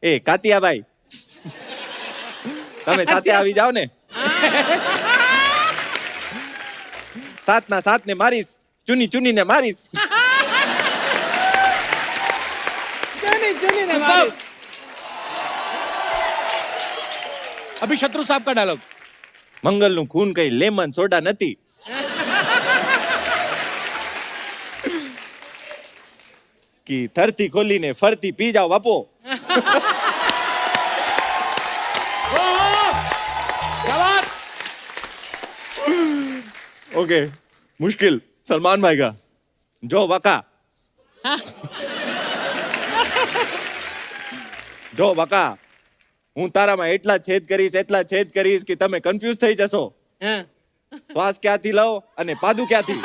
એ કાતિયાભાઈ તમે સાથે આવી જાઓ ને. 7 ના 7 ને મારીશ, ચુની ને મારીશ. चुनी ने मारी. अभी शत्रु साहब का डायलॉग. મંગલ નું ખૂન કઈ લેમન સોડા નથી. કી થરતી ખોલીને ફરતી પી જાઓ બાપો. ओके मुश्किल सलमान भाई का जो बका જો બકા હું તારામાં એટલા છેદ કરીશ કે તમે કન્ફ્યુઝ થઈ જશો. શ્વાસ ક્યાંથી લઉં અને પાદુ ક્યાંથી.